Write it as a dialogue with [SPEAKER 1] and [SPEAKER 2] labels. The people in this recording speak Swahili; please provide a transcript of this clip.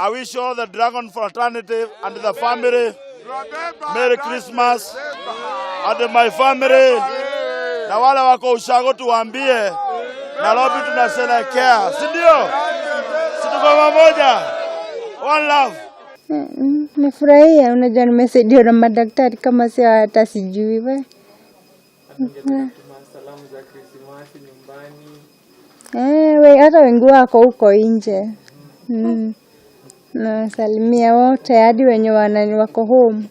[SPEAKER 1] I wish all the Dragon fraternity and the family Merry Christmas and my family. Na wale wako ushago tuambie Nairobi tunasherehekea, si ndio? Si tuko pamoja. One love.
[SPEAKER 2] Nifurahia, unajua nimesaidiwa na madaktari kama si hata sijui wewe.
[SPEAKER 3] Salamu za Krismasi nyumbani.
[SPEAKER 2] Wewe hata wengi wako huko nje. Na salimia wote hadi wenye wako home.